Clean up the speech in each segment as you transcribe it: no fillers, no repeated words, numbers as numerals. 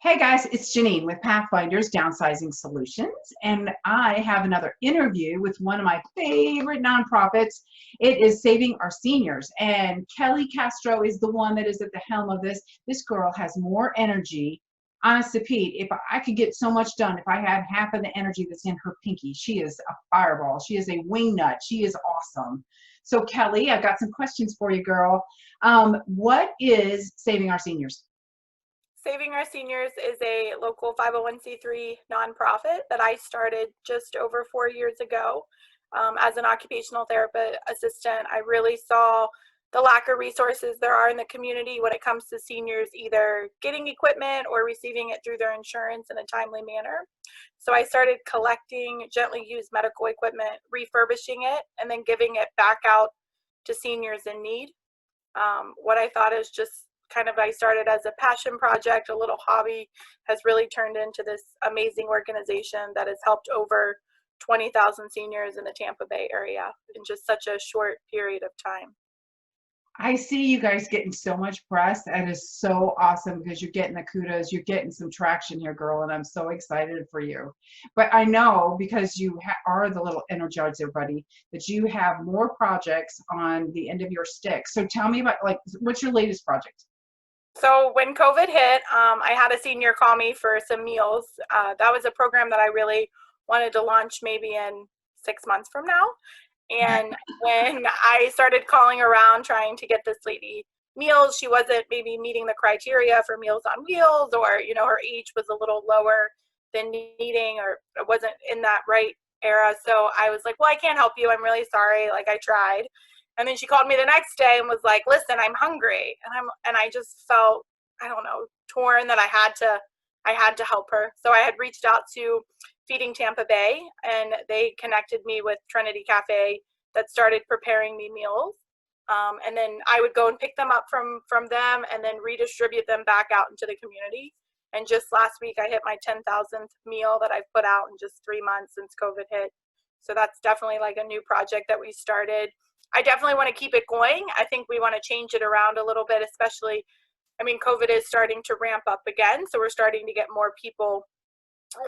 Hey guys, it's Janine with Pathfinders Downsizing Solutions, and I have another interview with one of my favorite nonprofits. It is Saving Our Seniors, and Kelli Castro is the one that is at the helm of this. This girl has more energy. Honest to Pete, if I could get so much done, if I had half of the energy that's in her pinky, she is a fireball. She is a wingnut. She is awesome. So Kelli, I've got some questions for you, girl. What is Saving Our Seniors? Saving Our Seniors is a local 501c3 nonprofit that I started just over 4 years ago. As an occupational therapist assistant, I really saw the lack of resources there are in the community when it comes to seniors either getting equipment or receiving it through their insurance in a timely manner. So I started collecting gently used medical equipment, refurbishing it, and then giving it back out to seniors in need. What I thought is just I started as a passion project, a little hobby, has really turned into this amazing organization that has helped over 20,000 seniors in the Tampa Bay area in just such a short period of time. I see you guys getting so much press. That is so awesome because you're getting the kudos. You're getting some traction here, girl, and I'm so excited for you. But I know because you are the little energizer buddy that you have more projects on the end of your stick. So tell me about, like, what's your latest project? So when COVID hit, I had a senior call me for some meals. That was a program that I really wanted to launch maybe in 6 months from now. And when I started calling around trying to get this lady meals, she wasn't maybe meeting the criteria for Meals on Wheels, or, her age was a little lower than needing, or it wasn't in that right era. So I was like, well, I can't help you. I'm really sorry. Like, I tried. And then she called me the next day and was like, listen, I'm hungry. And I just felt, I don't know, torn that I had to help her. So I had reached out to Feeding Tampa Bay, and they connected me with Trinity Cafe that started preparing me meals. And then I would go and pick them up from them and then redistribute them back out into the community. And just last week, I hit my 10,000th meal that I've put out in just 3 months since COVID hit. So that's definitely like a new project that we started. I definitely want to keep it going. I think we want to change it around a little bit, especially, COVID is starting to ramp up again. So we're starting to get more people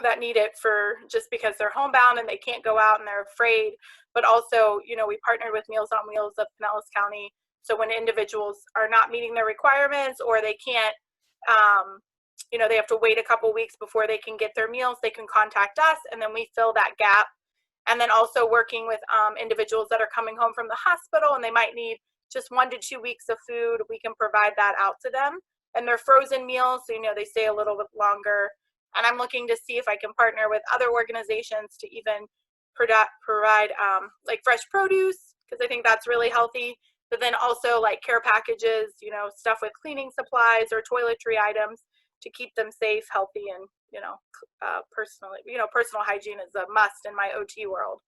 that need it for just because they're homebound and they can't go out and they're afraid. But also, we partnered with Meals on Wheels of Pinellas County. So when individuals are not meeting their requirements, or they can't, they have to wait a couple weeks before they can get their meals, they can contact us, and then we fill that gap. And then also working with individuals that are coming home from the hospital and they might need just 1 to 2 weeks of food, we can provide that out to them. And they're frozen meals, so they stay a little bit longer. And I'm looking to see if I can partner with other organizations to even provide like fresh produce, because I think that's really healthy. But then also like care packages, stuff with cleaning supplies or toiletry items to keep them safe, healthy, and personal hygiene is a must in my OT world.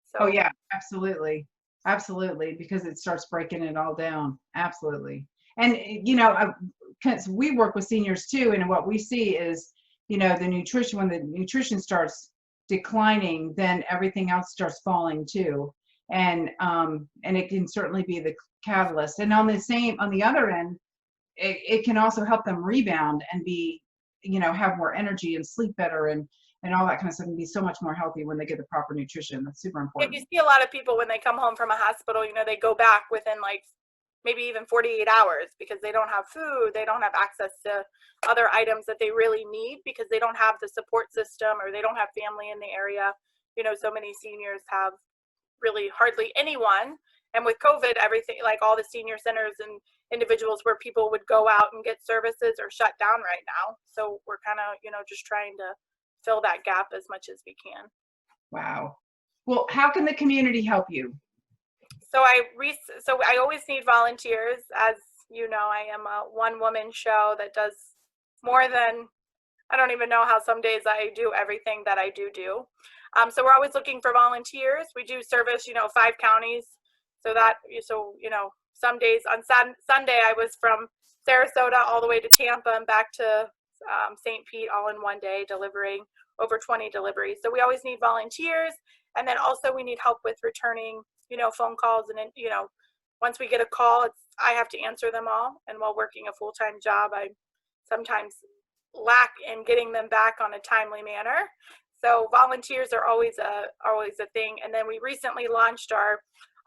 So. Oh yeah, absolutely. Absolutely, because it starts breaking it all down. Absolutely. And because we work with seniors too, and what we see is, the nutrition, when the nutrition starts declining, then everything else starts falling too. And it can certainly be the catalyst. And on the other end, it can also help them rebound and be, have more energy and sleep better and all that kind of stuff, and be so much more healthy when they get the proper nutrition. That's super important. Yeah, you see a lot of people when they come home from a hospital, they go back within like maybe even 48 hours because they don't have food, they don't have access to other items that they really need because they don't have the support system or they don't have family in the area. So many seniors have really hardly anyone. And with COVID, everything, like all the senior centers and individuals where people would go out and get services are shut down right now. So we're kind of, just trying to fill that gap as much as we can. Wow. Well, how can the community help you? So I always need volunteers. As you know, I am a one-woman show that does more than, I don't even know how some days I do everything that I do. So we're always looking for volunteers. We do service, 5 counties. Some days on Sunday I was from Sarasota all the way to Tampa and back to St. Pete all in one day, delivering over 20 deliveries. So we always need volunteers. And then also we need help with returning, phone calls. And then, once we get a call, I have to answer them all. And while working a full-time job, I sometimes lack in getting them back on a timely manner. So volunteers are always a thing. And then we recently launched our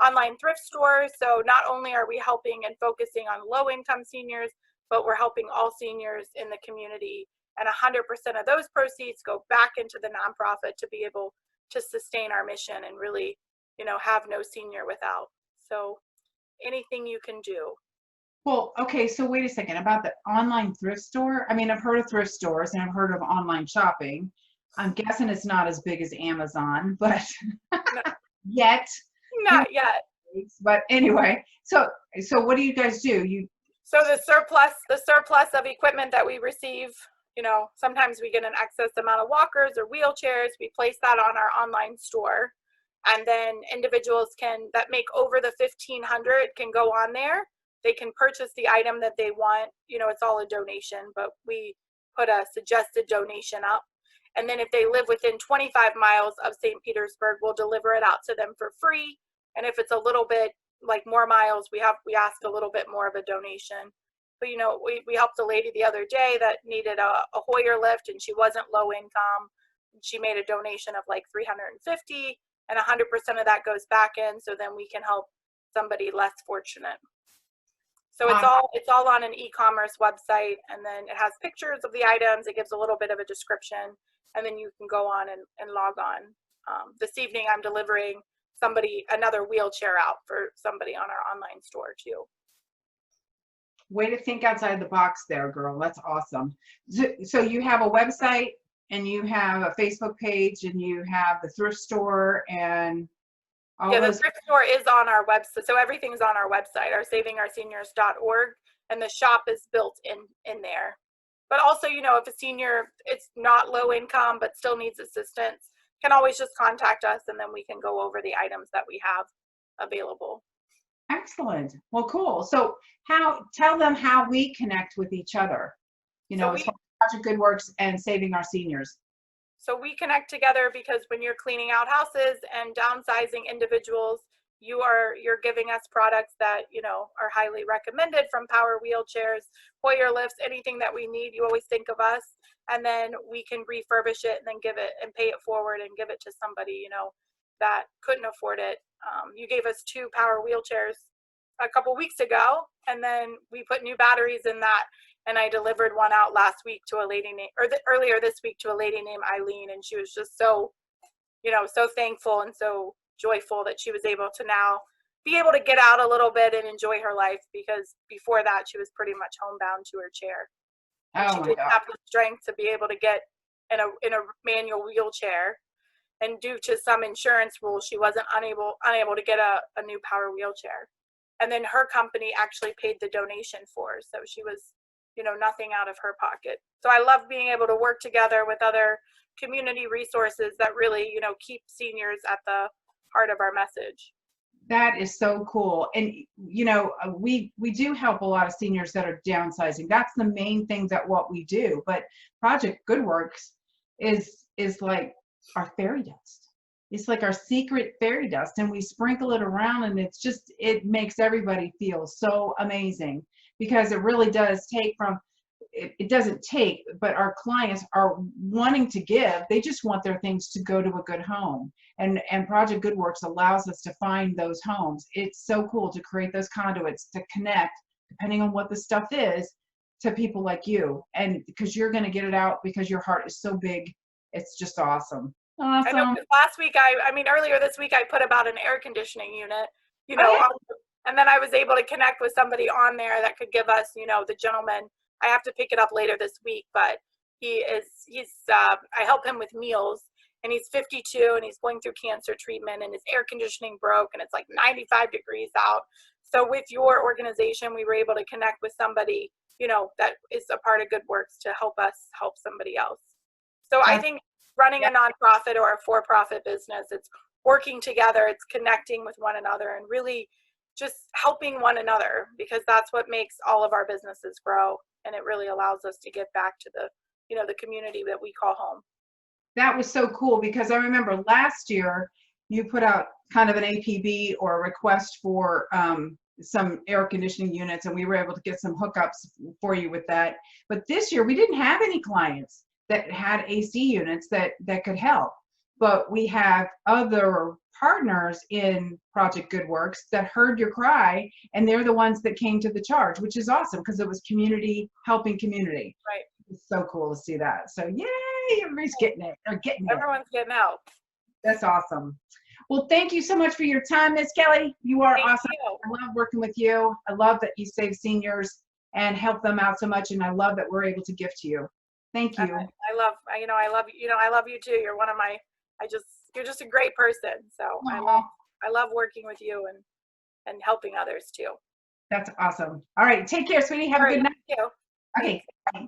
online thrift store. So not only are we helping and focusing on low-income seniors, but we're helping all seniors in the community. And 100% of those proceeds go back into the nonprofit to be able to sustain our mission and really, have no senior without. So anything you can do. Well, okay, so wait a second about the online thrift store. I mean, I've heard of thrift stores and I've heard of online shopping. I'm guessing it's not as big as Amazon, but No, yet. not yet. But anyway, so what do you guys do? So the surplus of equipment that we receive, sometimes we get an excess amount of walkers or wheelchairs. We place that on our online store, and then individuals that make over the 1,500 can go on there. They can purchase the item that they want. It's all a donation, but we put a suggested donation up. And then if they live within 25 miles of St. Petersburg, we'll deliver it out to them for free. And if it's a little bit like more miles, we ask a little bit more of a donation. But we helped a lady the other day that needed a Hoyer lift, and she wasn't low income. She made a donation of like $350, and 100% of that goes back in, so then we can help somebody less fortunate. So it's all on an e-commerce website, and then it has pictures of the items. It gives a little bit of a description, and then you can go on and log on. This evening I'm delivering another wheelchair out for somebody on our online store too. Way to think outside the box there, girl. That's awesome. So you have a website and you have a Facebook page and you have the thrift store and all the those. thrift store is on our website. So everything's on our website, our savingourseniors.org, and the shop is built in there. But also, if a senior, it's not low income but still needs assistance, can always just contact us, and then we can go over the items that we have available. Excellent. Well, cool. So tell them how we connect with each other, as far as Project Good Works and Saving Our Seniors. So we connect together because when you're cleaning out houses and downsizing individuals, you're giving us products that, are highly recommended, from power wheelchairs, Hoyer lifts, anything that we need. You always think of us, and then we can refurbish it and then give it and pay it forward and give it to somebody, that couldn't afford it. You gave us 2 power wheelchairs a couple weeks ago, and then we put new batteries in that, and I delivered one out last week to a lady earlier this week to a lady named Eileen, and she was just so, so thankful and so joyful that she was able to now be able to get out a little bit and enjoy her life, because before that she was pretty much homebound to her chair. She didn't have the strength to be able to get in a manual wheelchair, and due to some insurance rules, she wasn't unable to get a new power wheelchair. And then her company actually paid the donation for her, so she was, nothing out of her pocket. So I love being able to work together with other community resources that really, keep seniors at the heart of our message. That is so cool. And we do help a lot of seniors that are downsizing. That's the main thing that what we do. But Project Good Works is like our fairy dust. It's like our secret fairy dust, and we sprinkle it around, and it makes everybody feel so amazing, because it really does take from it doesn't take, but our clients are wanting to give. They just want their things to go to a good home. And Project Good Works allows us to find those homes. It's so cool to create those conduits to connect, depending on what the stuff is, to people like you. And because you're going to get it out, because your heart is so big. It's just awesome. Awesome. I know, last week, earlier this week, I put about an air conditioning unit, and then I was able to connect with somebody on there that could give us, the gentleman. I have to pick it up later this week, but I help him with meals, and he's 52 and he's going through cancer treatment, and his air conditioning broke, and it's like 95 degrees out. So with your organization, we were able to connect with somebody, that is a part of Good Works to help us help somebody else. So I think running a nonprofit or a for-profit business, it's working together, it's connecting with one another, and really just helping one another, because that's what makes all of our businesses grow. And it really allows us to get back to the community that we call home. That was so cool, because I remember last year you put out kind of an APB or a request for some air conditioning units, and we were able to get some hookups for you with that. But this year we didn't have any clients that had AC units that could help. But we have other partners in Project Good Works that heard your cry, and they're the ones that came to the charge, which is awesome because it was community helping community. Right. It's so cool to see that. So yay, everybody's getting it. They're getting it. Everyone's getting help. That's awesome. Well, thank you so much for your time, Miss Kelli. You are Thank awesome. you. I love working with you. I love that you save seniors and help them out so much, and I love that we're able to gift to you. Thank you. I love you too. You're one of my, you're just a great person. So I love working with you and helping others too. That's awesome. All right, take care, sweetie. Have a good night. Thank you. Okay. Bye.